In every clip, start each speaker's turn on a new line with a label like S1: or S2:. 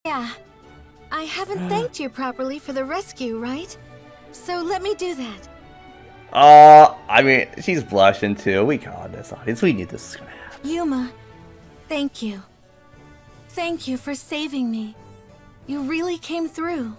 S1: Yeah. I haven't thanked you properly for the rescue, right? So let me do that.
S2: I mean, she's blushing too. We got this, audience. We knew this was gonna happen.
S1: Yuma, thank you. Thank you for saving me. You really came through.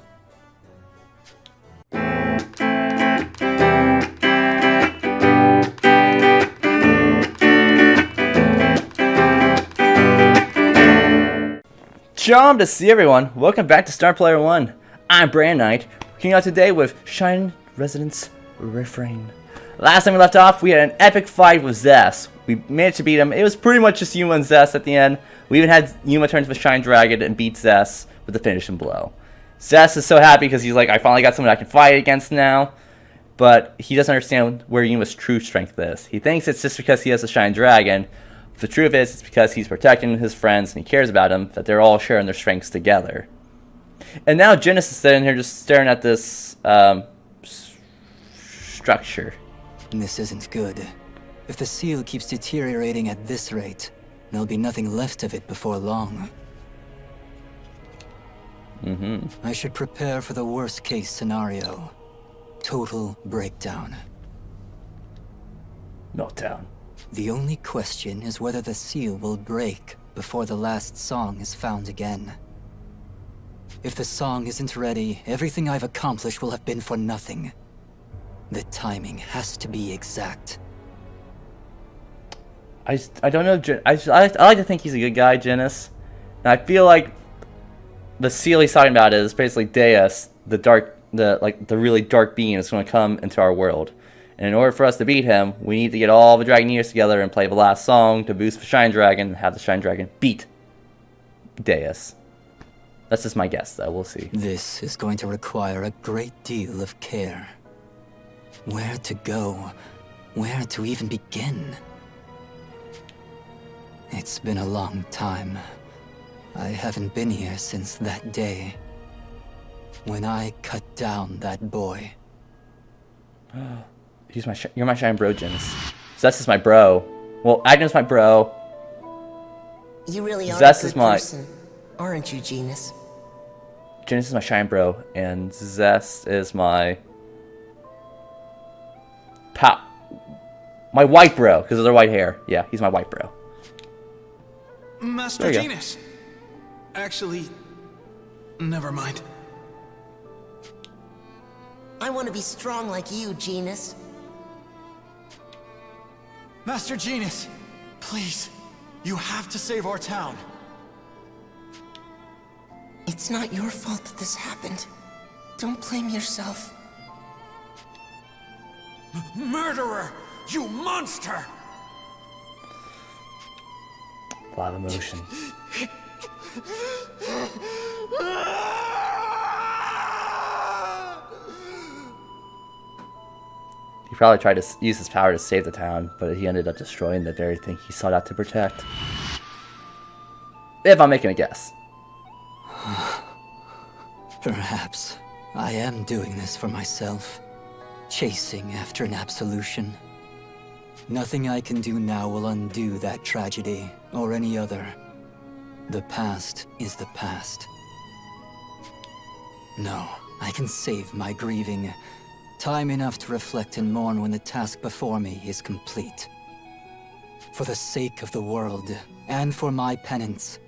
S2: Charmed to see everyone. Welcome back to Star Player 1. I'm Brand Knight, working out today with Shining Residence Refrain. Last time we left off, we had an epic fight with Zess. We managed to beat him. It was pretty much just Yuma and Zess at the end. We even had Yuma turn into a Shine Dragon and beat Zess with the finishing blow. Zess is so happy because he's like, I finally got someone I can fight against now. But he doesn't understand where Yuma's true strength is. He thinks it's just because he has a Shine Dragon. The truth is, it's because he's protecting his friends and he cares about them, that they're all sharing their strengths together. And now Genesis is sitting here just staring at this structure.
S3: This isn't good. If the seal keeps deteriorating at this rate, there'll be nothing left of it before long. I should prepare for the worst case scenario. Total breakdown.
S2: Meltdown.
S3: The only question is whether the seal will break before the last song is found again. If the song isn't ready, everything I've accomplished will have been for nothing. The timing has to be exact.
S2: I don't know. I like to think he's a good guy, Genesis. And I feel like the seal he's talking about is basically Deus, the really dark being that's going to come into our world. And in order for us to beat him, we need to get all the Dragoneers together and play the last song to boost the Shine Dragon and have the Shine Dragon beat Deus. That's just my guess, though. We'll see.
S3: This is going to require a great deal of care. Where to go? Where to even begin? It's been a long time. I haven't been here since that day. When I cut down that boy.
S2: You're my Shine Bro, Genesis. Zess is my bro. Well, Agnes is my bro.
S4: You really are
S2: Zess
S4: a
S2: is
S4: good person, aren't you, Genis?
S2: Genesis is my Shine Bro, and Zess is my my white bro, because of their white hair. Yeah, he's my white bro.
S5: Master Genis. Actually, never mind.
S4: I want to be strong like you, Genis.
S5: Master Genis, please, you have to save our town.
S4: It's not your fault that this happened. Don't blame yourself.
S5: Murderer! You monster!
S2: A lot of emotion. He probably tried to use his power to save the town, but he ended up destroying the very thing he sought out to protect. If I'm making a guess.
S3: Perhaps I am doing this for myself. Chasing after an absolution. Nothing I can do now will undo that tragedy, or any other. The past is the past. No, I can save my grieving. Time enough to reflect and mourn when the task before me is complete. For the sake of the world, and for my penance,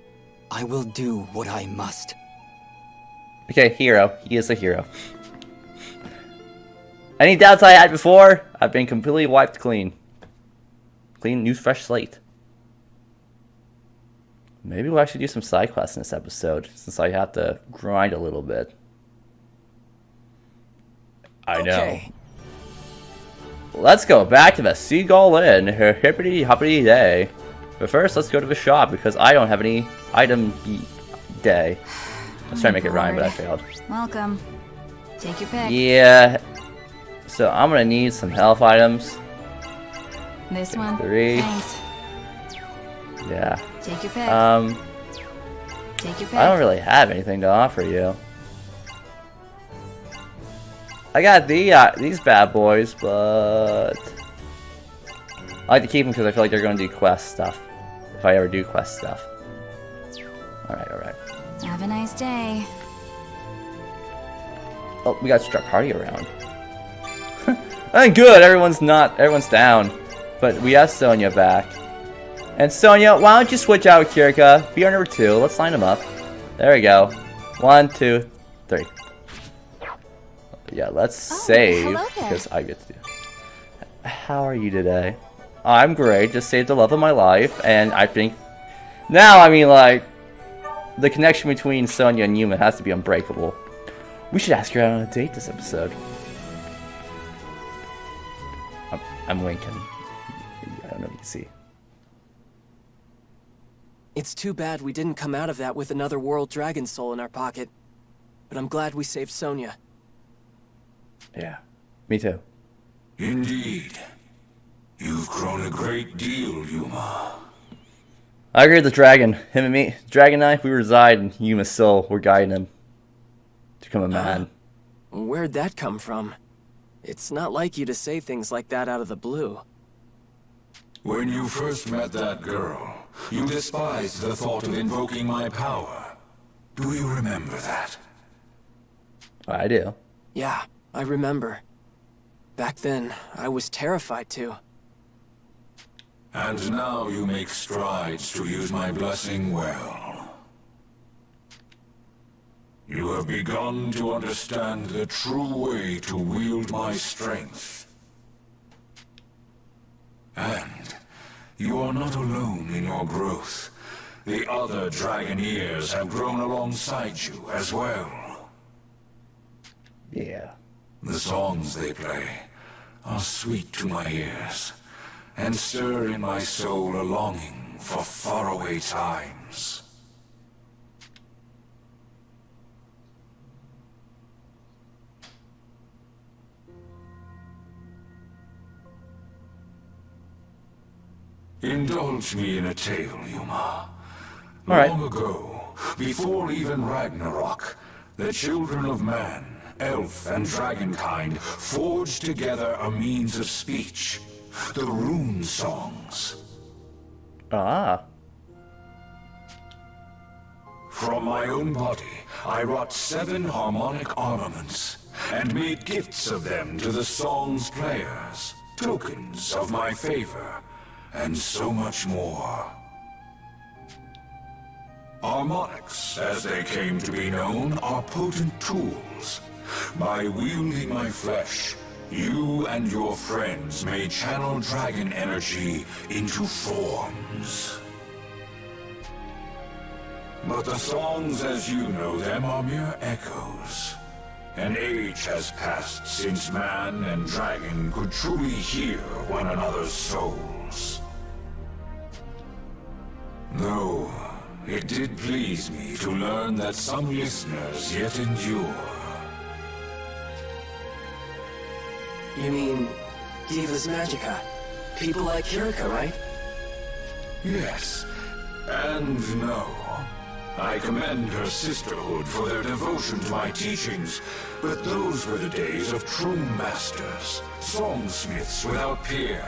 S3: I will do what I must.
S2: Okay, hero. He is a hero. Any doubts I had before, I've been completely wiped clean. Clean, new, fresh slate. Maybe we'll actually do some side quests in this episode, since I have to grind a little bit. I know. Let's go back to the Seagull Inn, hippity hoppity day. But first, let's go to the shop, because I don't have any item day. I was trying to make it rhyme, but I failed.
S1: Welcome. Take your pick.
S2: Yeah. So I'm gonna need some health items.
S1: This one.
S2: 3.
S1: Thanks.
S2: Yeah.
S1: Take your pick. Take your pick.
S2: I don't really have anything to offer you. I got these bad boys, but I like to keep them because I feel like they're going to do quest stuff. If I ever do quest stuff. Alright, alright.
S6: Have a nice day.
S2: Oh, we got to start party around. And good, everyone's down. But we have Sonya back. And Sonya, why don't you switch out with Kirika? Be our number 2. Let's line them up. There we go. 1, 2, 3. Yeah, let's save.
S6: hello there.
S2: Because I get to do. How are you today? I'm great. Just saved the love of my life. And I think now, I mean, like, the connection between Sonya and Yuma has to be unbreakable. We should ask her out on a date this episode. I'm winking. I don't know if you can see.
S7: It's too bad we didn't come out of that with another World Dragon Soul in our pocket. But I'm glad we saved Sonya.
S2: Yeah, me too.
S8: Indeed. You've grown a great deal, Yuma.
S2: I agree with the dragon. Him and me, Dragon and I, we reside in Yuma's soul. We're guiding him to become a man.
S7: Where'd that come from? It's not like you to say things like that out of the blue.
S8: When you first met that girl, you despised the thought of invoking my power. Do you remember that?
S2: I do.
S7: Yeah, I remember. Back then, I was terrified too.
S8: And now you make strides to use my blessing well. You have begun to understand the true way to wield my strength. And you are not alone in your growth. The other Dragoneers have grown alongside you as well.
S2: Yeah.
S8: The songs they play are sweet to my ears, and stir in my soul a longing for faraway times. Indulge me in a tale, Yuma.
S2: All right.
S8: Long ago, before even Ragnarok, the children of man, elf and dragonkind, forged together a means of speech. The rune songs.
S2: Ah.
S8: From my own body, I wrought 7 harmonic armaments, and made gifts of them to the song's players, tokens of my favor, and so much more. Harmonics, as they came to be known, are potent tools. By wielding my flesh, you and your friends may channel dragon energy into forms. But the songs as you know them are mere echoes. An age has passed since man and dragon could truly hear one another's souls. Though, it did please me to learn that some listeners yet endure.
S7: You mean Divas Magica? People like Kirika, right?
S8: Yes, and no. I commend her sisterhood for their devotion to my teachings, but those were the days of true masters, songsmiths without peer.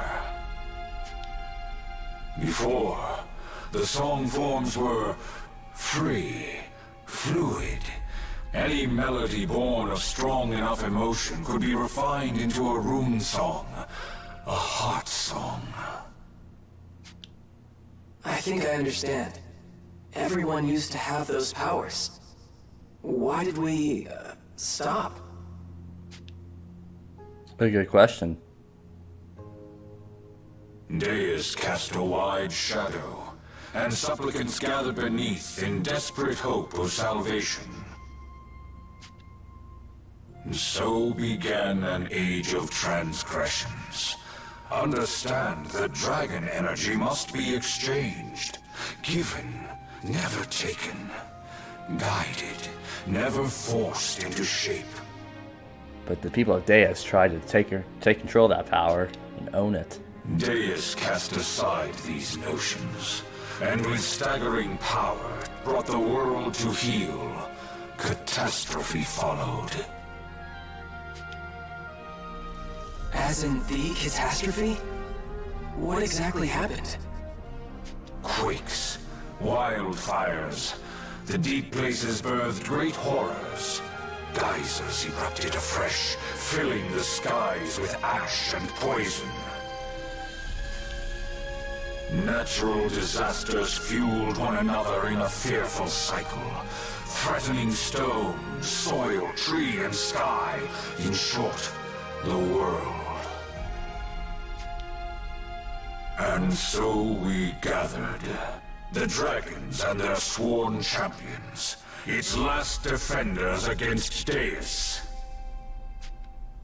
S8: Before, the song forms were free, fluid. Any melody born of strong enough emotion could be refined into a rune song, a heart song.
S7: I think I understand. Everyone used to have those powers. Why did we, stop?
S2: A good question.
S8: Deus cast a wide shadow, and supplicants gathered beneath in desperate hope of salvation. So began an age of transgressions. Understand that dragon energy must be exchanged, given, never taken, guided, never forced into shape.
S2: But the people of Deus tried to take control of that power and own it.
S8: Deus cast aside these notions, and with staggering power brought the world to heel. Catastrophe followed.
S7: As in the catastrophe? What exactly happened?
S8: Quakes, wildfires, the deep places birthed great horrors. Geysers erupted afresh, filling the skies with ash and poison. Natural disasters fueled one another in a fearful cycle, threatening stone, soil, tree, and sky. In short, the world. And so we gathered. The dragons and their sworn champions. Its last defenders against Deus.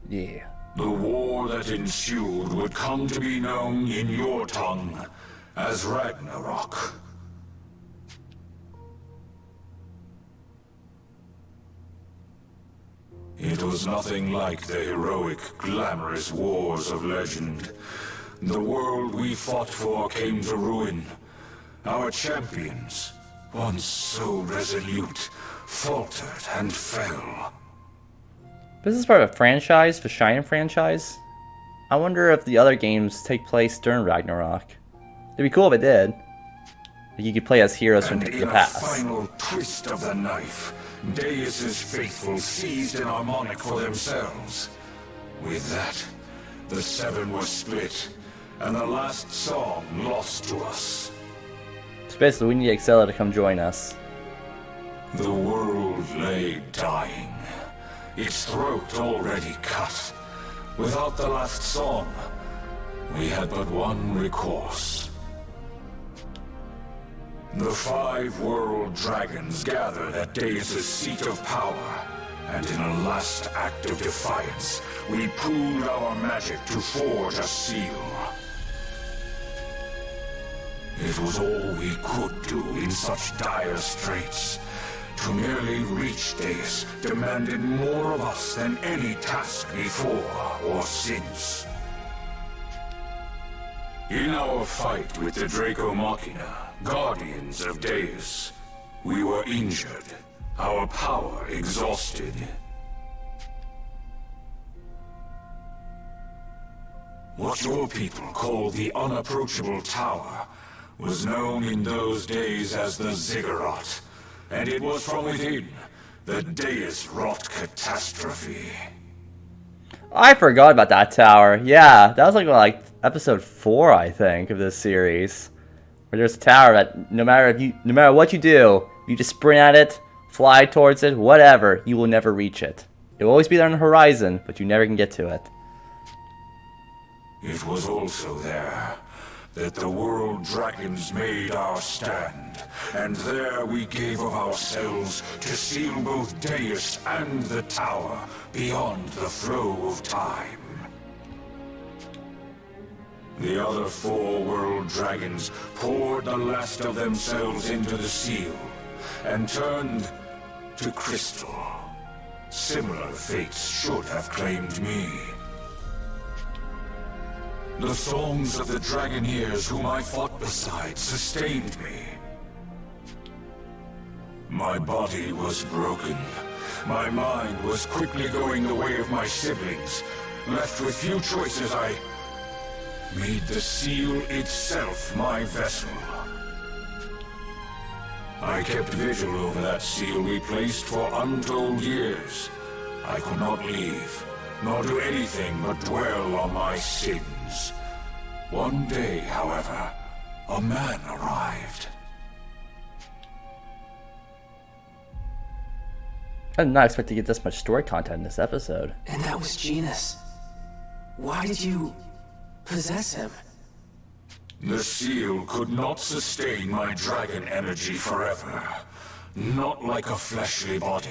S2: Yeah.
S8: The war that ensued would come to be known in your tongue as Ragnarok. It was nothing like the heroic, glamorous wars of legend. The world we fought for came to ruin. Our champions, once so resolute, faltered and fell.
S2: This is part of a franchise, the Shining franchise. I wonder if the other games take place during Ragnarok. It'd be cool if it did. Like you could play as heroes from
S8: And
S2: the
S8: in a
S2: past.
S8: final twist of the knife, Deus's faithful seized an harmonic for themselves. With that, the seven were split, and the last song lost to us.
S2: So basically, we need Excella to come join us.
S8: The world lay dying, its throat already cut. Without the last song, we had but one recourse. The 5 world dragons gathered at Deus's seat of power, and in a last act of defiance, we pooled our magic to forge a seal. It was all we could do in such dire straits. To merely reach Deus demanded more of us than any task before or since. In our fight with the Draco Machina, guardians of Deus, we were injured, our power exhausted. What your people call the unapproachable tower was known in those days as the Ziggurat, and it was from within that Deus wrought catastrophe.
S2: I forgot about that tower. Yeah, that was like episode 4, I think, of this series. Where there's a tower that no matter what you do, you just sprint at it, fly towards it, whatever, you will never reach it. It will always be there on the horizon, but you never can get to it.
S8: It was also there that the world dragons made our stand, and there we gave of ourselves to seal both Deus and the tower beyond the flow of time. The other 4 world dragons poured the last of themselves into the seal, and turned to crystal. Similar fates should have claimed me. The songs of the Dragoneers whom I fought beside sustained me. My body was broken. My mind was quickly going the way of my siblings. Left with few choices, I made the seal itself my vessel. I kept vigil over that seal we placed for untold years. I could not leave, nor do anything but dwell on my sins. One day, however, a man arrived.
S2: I did not expect to get this much story content in this episode.
S7: And that was Genus. Why did you possess him?
S8: The seal could not sustain my dragon energy forever. Not like a fleshly body.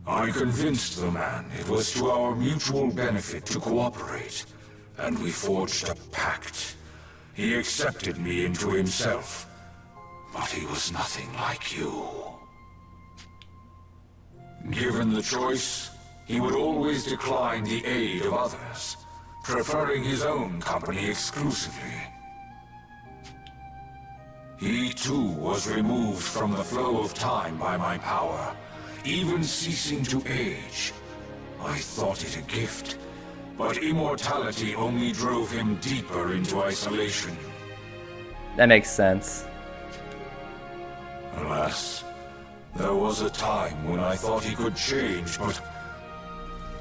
S8: I convinced the man it was to our mutual benefit to cooperate, and we forged a pact. He accepted me into himself, but he was nothing like you. Given the choice, he would always decline the aid of others, preferring his own company exclusively. He too was removed from the flow of time by my power, even ceasing to age. I thought it a gift, but immortality only drove him deeper into isolation.
S2: That makes sense.
S8: Alas, there was a time when I thought he could change, but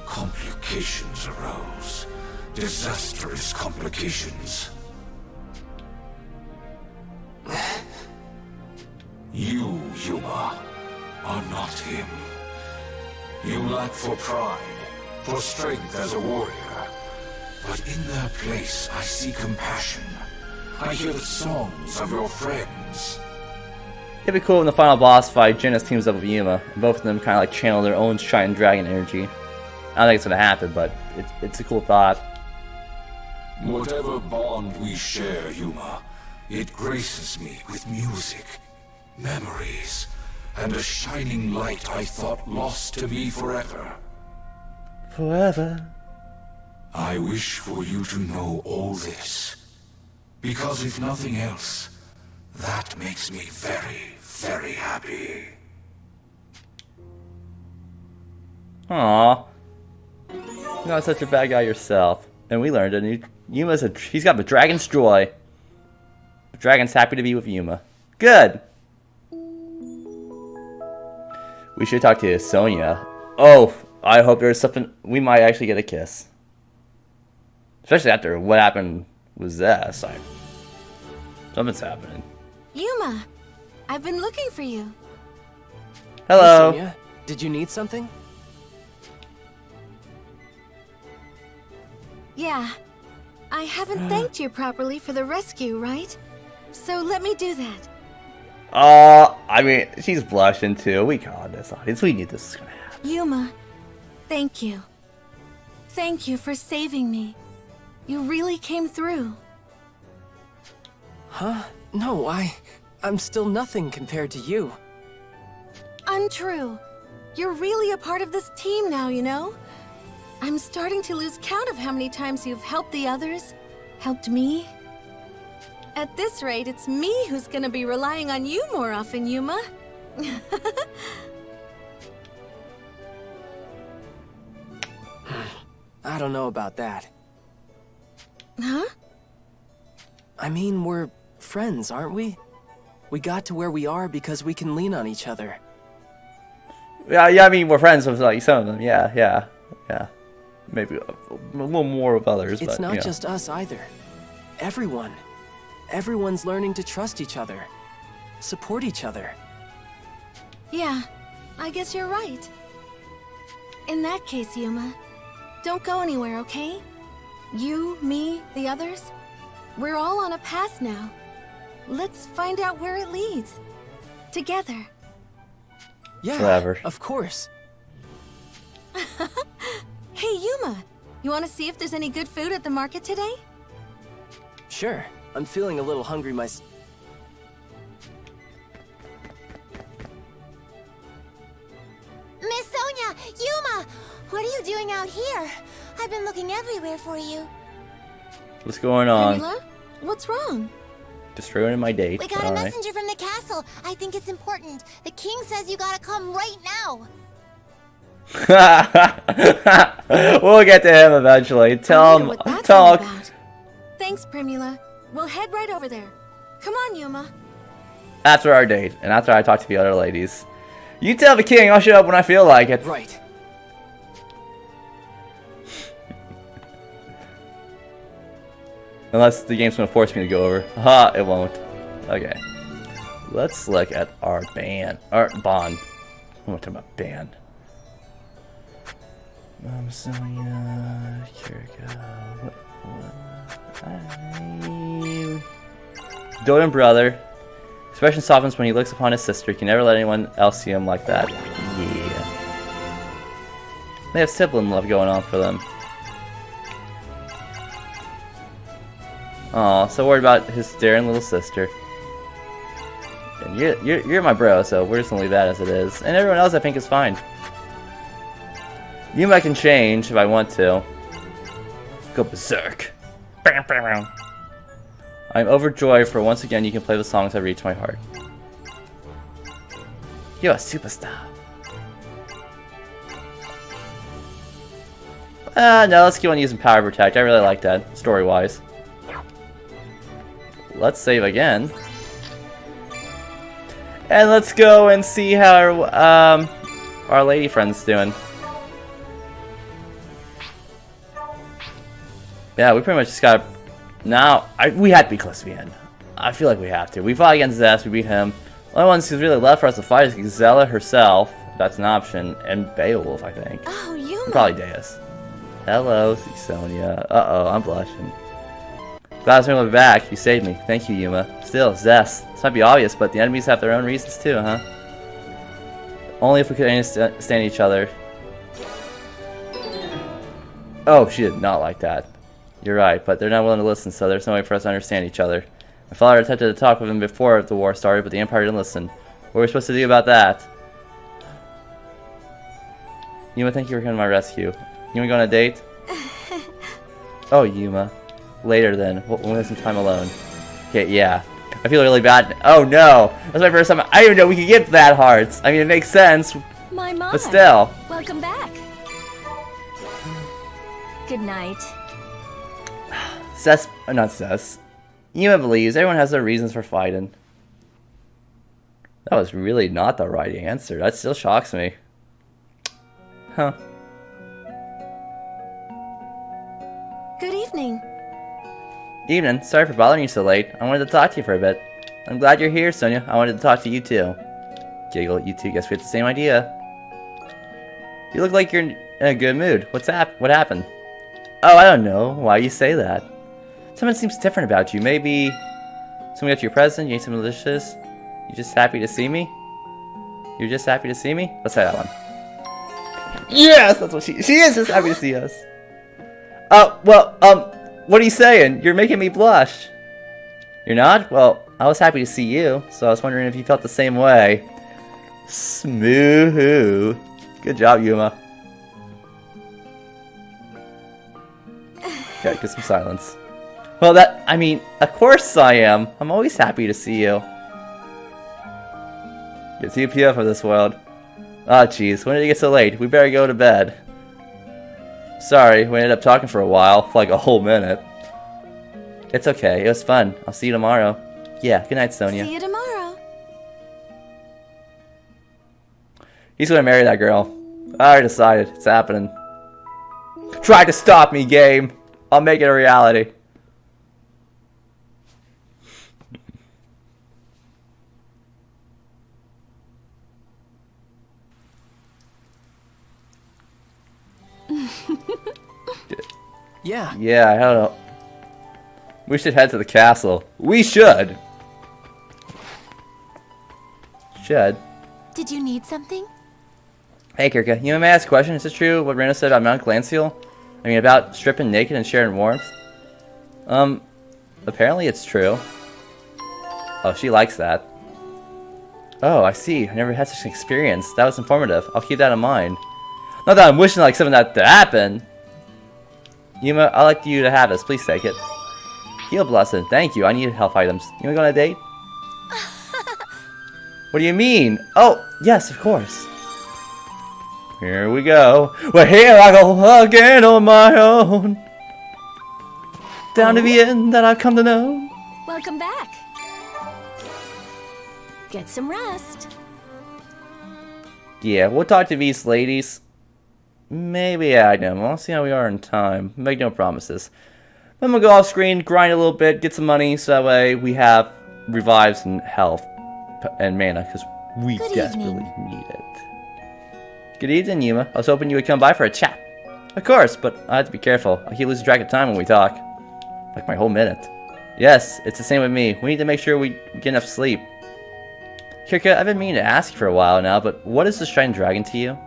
S8: complications arose. Disastrous complications. You, Yuma, are not him. You lack for pride, for strength as a warrior. But in their place, I see compassion. I hear the songs of your friends.
S2: It'd be cool in the final boss fight, Genis teams up with Yuma, and both of them kind of like channel their own Shining Dragon energy. I don't think it's gonna happen, but it's a cool thought.
S8: Whatever bond we share, Yuma, it graces me with music, memories, and a shining light I thought lost to me forever.
S2: Forever.
S8: I wish for you to know all this, because if nothing else, that makes me very, very happy.
S2: Aww. You're not such a bad guy yourself. And we learned it. He's got the dragon's joy. The dragon's happy to be with Yuma. Good. We should talk to Sonya. Oh, I hope there's something. We might actually get a kiss. Especially after what happened with Zess. Something's happening.
S1: Yuma, I've been looking for you.
S2: Hello.
S7: Hey, Sonya, did you need something?
S1: Yeah. I haven't thanked you properly for the rescue, right? So let me do that.
S2: I mean, she's blushing too. We caught this audience. We knew this was gonna happen.
S1: Yuma, thank you. Thank you for saving me. You really came through.
S7: Huh? No, I'm still nothing compared to you.
S1: Untrue. You're really a part of this team now, you know? I'm starting to lose count of how many times you've helped the others, helped me. At this rate, it's me who's gonna be relying on you more often, Yuma.
S7: I don't know about that.
S1: Huh?
S7: I mean, we're friends, aren't we? We got to where we are because we can lean on each other.
S2: Yeah, I mean, we're friends with like some of them. Yeah. Maybe a little more with others.
S7: It's
S2: but,
S7: not
S2: you know.
S7: just us either. Everyone. Everyone's learning to trust each other. Support each other.
S1: Yeah, I guess you're right. In that case, Yuma, don't go anywhere, okay? You, me, the others, we're all on a path now. Let's find out where it leads. Together.
S7: Yeah,
S2: Clever.
S7: of course.
S1: Hey, Yuma, you want to see if there's any good food at the market today?
S7: Sure. I'm feeling a little hungry
S1: Miss
S6: Sonya! Yuma! What are you doing out here? I've been looking everywhere for you.
S2: What's going on?
S1: Camila? What's wrong?
S2: Just ruining my date.
S6: We got a
S2: Alright.
S6: messenger from the castle. I think it's important. The king says you gotta come right now.
S2: We'll get to him eventually.
S1: I
S2: Tell
S1: wonder
S2: him.
S1: what that's
S2: Tell
S1: all
S2: him.
S1: about. Thanks, Primula. We'll head right over there. Come on, Yuma.
S2: After our date, and after I talk to the other ladies. You tell the king I'll show up when I feel like it.
S7: Right.
S2: Unless the game's gonna force me to go over. Haha, it won't. Okay. Let's look at our band. Our bond. I'm not talking about band. Sonya, Kiriko. Doten brother. Expression softens when he looks upon his sister. He can never let anyone else see him like that. Yeah. They have sibling love going on for them. Aw, so worried about his staring little sister. And you're my bro, so we're just gonna leave that as it is. And everyone else I think is fine. Yuma can change if I want to. Go berserk. I'm overjoyed for once again you can play the songs that reach my heart. You're a superstar. No, let's keep on using Power Protect. I really like that, story-wise. Let's save again. And let's go and see how our lady friend's doing. Yeah, we pretty much just got. Now, we have to be close to the end. I feel like we have to. We fought against Zest, we beat him. The only ones who's really left for us to fight is Gazella herself, if that's an option, and Beowulf, I think.
S1: Oh, Yuma.
S2: And probably Deus. Hello, Sonia. Uh-oh, I'm blushing. Glad to be back. You saved me. Thank you, Yuma. Still, Zest. This might be obvious, but the enemies have their own reasons too, huh? Only if we could understand each other. Oh, she did not like that. You're right, but they're not willing to listen, so there's no way for us to understand each other. My father attempted to talk with him before the war started, but the Empire didn't listen. What were we supposed to do about that? Yuma, thank you for coming to my rescue. You wanna go on a date? Oh, Yuma. Later then. We'll have some time alone. Okay, yeah. I feel really bad. Oh no! That's my first time. I didn't even know we could get that hearts. I mean, it makes sense.
S6: My mom.
S2: But still.
S6: Welcome back. Good night.
S2: Not Cess. Yuma believes everyone has their reasons for fighting. That was really not the right answer. That still shocks me. Huh.
S1: Good evening.
S2: Evening. Sorry for bothering you so late. I wanted to talk to you for a bit. I'm glad you're here, Sonia. I wanted to talk to you too. Giggle. You two. Guess we have the same idea. You look like you're in a good mood. What happened? Oh, I don't know. Why you say that? Something seems different about you. Maybe someone got you a present. You ate something delicious. You just happy to see me? You're just happy to see me? Let's try that one. Yes, that's what she is just happy to see us. What are you saying? You're making me blush. You're not? Well, I was happy to see you, so I was wondering if you felt the same way. Smooth. Good job, Yuma. Okay, get some silence. Well, I mean, of course I am. I'm always happy to see you. Get TPF of this world. Ah, jeez, when did it get so late? We better go to bed. Sorry, we ended up talking for a while, for like a whole minute. It's okay, it was fun. I'll see you tomorrow. Yeah, good night, Sonia.
S1: See you tomorrow.
S2: He's gonna marry that girl. I already decided, it's happening. Try to stop me, game! I'll make it a reality.
S7: Yeah.
S2: Yeah, I don't know. We should head to the castle. We should!
S6: Did you need something?
S2: Hey, Kirka, you may ask a question. Is it true what Rena said about Mount Glancial? I mean, about stripping naked and sharing warmth? Apparently it's true. Oh, she likes that. Oh, I see. I never had such an experience. That was informative. I'll keep that in mind. Not that I'm wishing like something that to happen. Yuma, I'd like you to have this. Please take it. Heal Blessing. Thank you. I need health items. You wanna go on a date? What do you mean? Oh, yes, of course. Here we go. Well, here I go again on my own. Down to the end that I've come to know.
S6: Welcome back. Get some rest.
S2: Yeah, we'll talk to these ladies. Maybe add them. I'll see how we are in time. Make no promises. I'm gonna go off screen, grind a little bit, get some money, so that way we have revives and health and mana, because we desperately need it. Good evening, Yuma. I was hoping you would come by for a chat. Of course, but I have to be careful. I keep losing track of time when we talk. Like my whole minute. Yes, it's the same with me. We need to make sure we get enough sleep. Kirka, I've been meaning to ask you for a while now, but what is the Shining Dragon to you?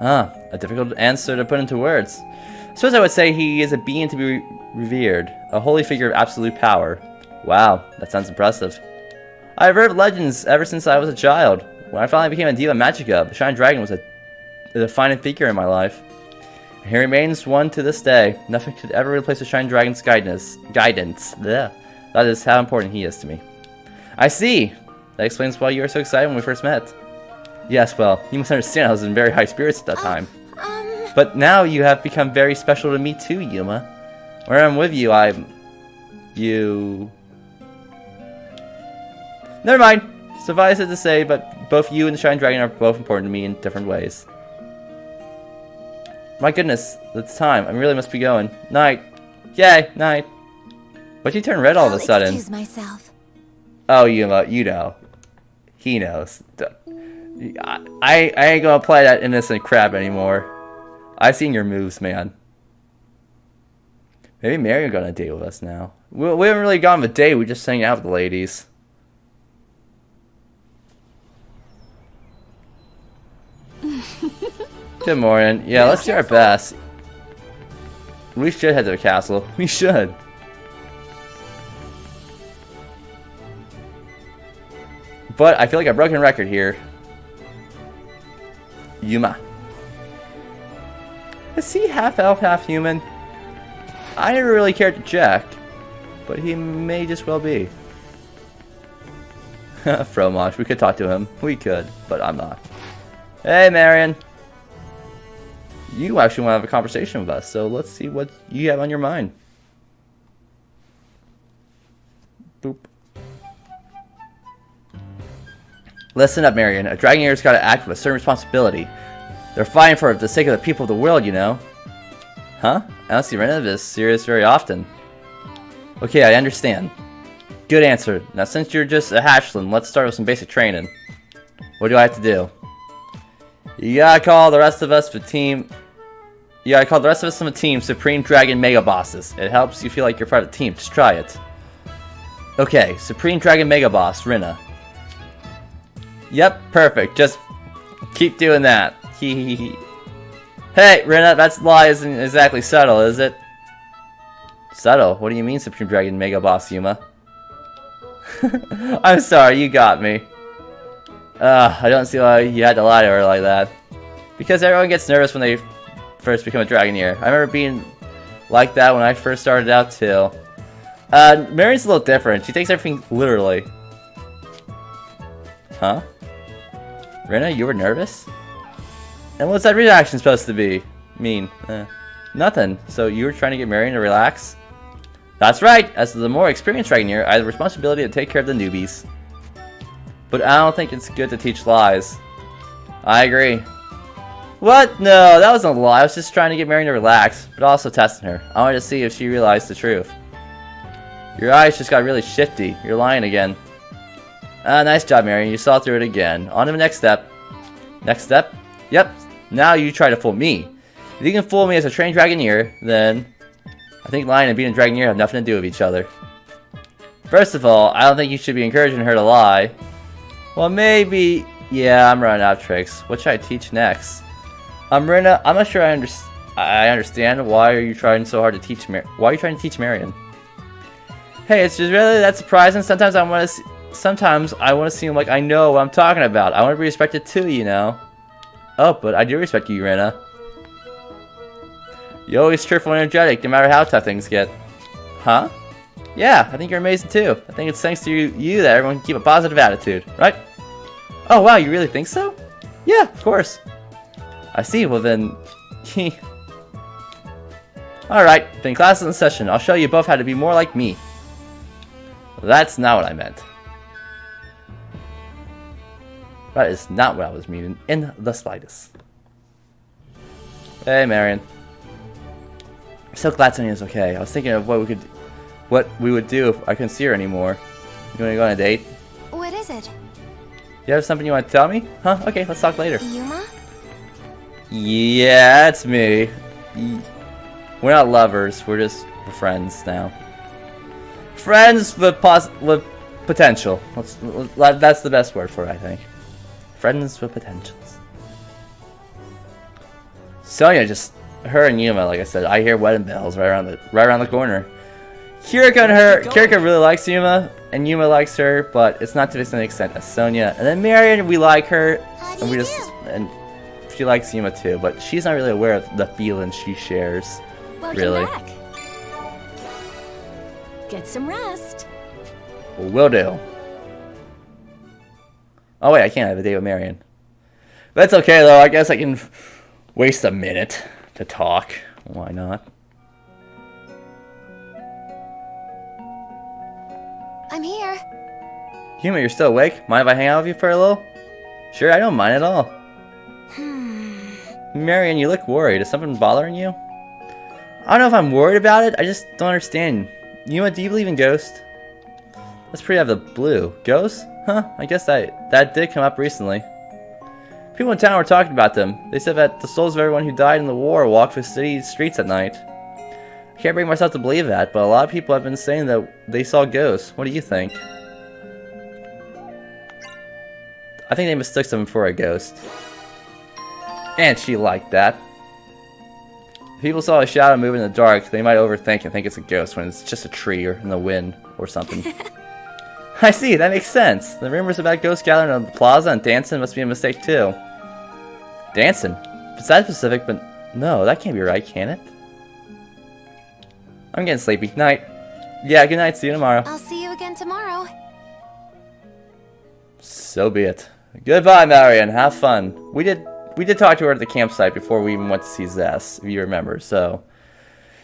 S2: Ah, a difficult answer to put into words. I suppose I would say he is a being to be revered, a holy figure of absolute power. Wow, that sounds impressive. I've heard legends ever since I was a child. When I finally became a Diva Magica, the Shining Dragon was a defining figure in my life. And he remains one to this day. Nothing could ever replace the Shining Dragon's guidance. Blech. That is how important he is to me. I see! That explains why you were so excited when we first met. Yes, well, you must understand I was in very high spirits at that time. But now you have become very special to me too, Yuma. Where I'm with you, you... Never mind. Suffice it to say, but both you and the Shining Dragon are both important to me in different ways. My goodness, it's time. I really must be going. Night. Yay, night. Why'd you turn red all of a sudden?
S6: Excuse myself.
S2: Oh, Yuma, you know. He knows. I ain't gonna play that innocent crap anymore. I've seen your moves, man. Maybe Marion got on a date with us now. We haven't really gone on a date, we just hang out with the ladies. Good morning. Yeah, let's do our best. We should head to the castle. We should. But I feel like a broken record here. Yuma. Is he half elf, half human? I never really cared to check, but he may just well be. Fromage, we could talk to him. We could, but I'm not. Hey, Marion. You actually want to have a conversation with us, so let's see what you have on your mind. Boop. Listen up, Marion. A dragon here's got to act with a certain responsibility. They're fighting for the sake of the people of the world, you know. Huh? I don't see Rena this serious very often. Okay, I understand. Good answer. Now, since you're just a hatchling, let's start with some basic training. What do I have to do? You gotta call the rest of us for team. You gotta call the rest of us on the team Supreme Dragon Mega Bosses. It helps you feel like you're part of the team. Just try it. Okay, Supreme Dragon Mega Boss, Rena. Yep, perfect. Just keep doing that. Hey, Rena, that lie isn't exactly subtle, is it? Subtle? What do you mean, Supreme Dragon Mega Boss, Yuma? I'm sorry, you got me. I don't see why you had to lie to her like that. Because everyone gets nervous when they first become a Dragoneer. I remember being like that when I first started out, too. Marion's a little different. She takes everything literally. Huh? Rena, you were nervous? And what's that reaction supposed to be? Mean? Nothing. So you were trying to get Marion to relax? That's right! As the more experienced Dragoneer, I have the responsibility to take care of the newbies. But I don't think it's good to teach lies. I agree. What? No, that wasn't a lie. I was just trying to get Marion to relax, but also testing her. I wanted to see if she realized the truth. Your eyes just got really shifty. You're lying again. Nice job, Marion. You saw through it again. On to the next step. Next step? Yep. Now you try to fool me. If you can fool me as a trained Dragoneer, then I think lying and being a Dragoneer have nothing to do with each other. First of all, I don't think you should be encouraging her to lie. Well, maybe. Yeah, I'm running out of tricks. What should I teach next? Rena, I'm not sure I understand. Why are you trying so hard to teach Why are you trying to teach Marion? Hey, it's just really that surprising. Sometimes I want to seem like I know what I'm talking about. I want to be respected too, you know. Oh, but I do respect you, Rena. You're always cheerful and energetic, no matter how tough things get. Huh? Yeah, I think you're amazing too. I think it's thanks to you that everyone can keep a positive attitude, right? Oh wow, you really think so? Yeah, of course. I see, well then... Alright, then class is in session. I'll show you both how to be more like me. That's not what I meant. That is not what I was meaning in the slightest. Hey, Marion. I'm so glad Sonia's okay. I was thinking of what we would do if I couldn't see her anymore. You wanna go on a date?
S6: What is it?
S2: You have something you want to tell me? Huh? Okay, let's talk later.
S6: Yuma?
S2: Yeah, it's me. We're not lovers. We're friends now. Friends with potential. That's the best word for it, I think. Friends with potentials. Sonia her and Yuma, like I said, I hear wedding bells right around the corner. Kirika really likes Yuma, and Yuma likes her, but it's not to the same extent as Sonia. And then Marion, we like her, and she likes Yuma too, but she's not really aware of the feelings she shares.
S1: Welcome back. Get some rest.
S2: Will do. Oh wait, I can't have a date with Marion. That's okay though, I guess I can waste a minute to talk. Why not?
S6: I'm here.
S2: Yuma, you're still awake? Mind if I hang out with you for a little? Sure, I don't mind at all. Marion, you look worried. Is something bothering you? I don't know if I'm worried about it. I just don't understand. Yuma, do you believe in ghosts? That's pretty out of the blue. Ghosts? Huh? I guess that did come up recently. People in town were talking about them. They said that the souls of everyone who died in the war walked the city streets at night. I can't bring myself to believe that, but a lot of people have been saying that they saw ghosts. What do you think? I think they mistook someone for a ghost. And she liked that. If people saw a shadow move in the dark, they might overthink and think it's a ghost when it's just a tree or in the wind or something. I see, that makes sense. The rumors about ghosts gathering on the plaza and dancing must be a mistake too. Dancing? It's that specific, but no, that can't be right, can it? I'm getting sleepy. Night. Yeah, good night. See you tomorrow.
S6: I'll see you again tomorrow.
S2: So be it. Goodbye, Marion. Have fun. We did talk to her at the campsite before we even went to see Zess, if you remember, so...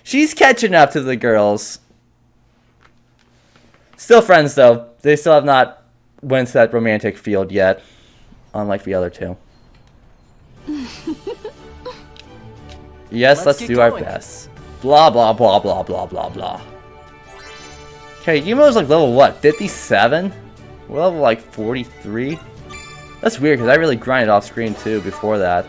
S2: She's catching up to the girls. Still friends, though. They still have not went to that romantic field yet, unlike the other two. Yes, let's do our best. Blah, blah, blah, blah, blah, blah, blah. Okay, Yumo's like level what, 57? We're level like 43? That's weird, because I really grinded off screen too before that.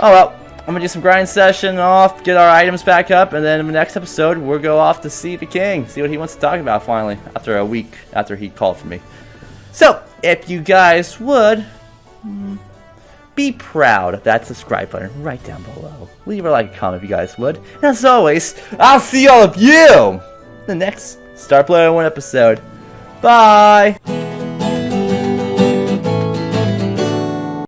S2: Oh well, I'm gonna do some grind session off, get our items back up, and then in the next episode, we'll go off to see the king. See what he wants to talk about finally, after a week after he called for me. So, if you guys would, be proud of that subscribe button right down below. Leave a like and comment if you guys would. And as always, I'll see all of you in the next Star Player 1 episode. Bye!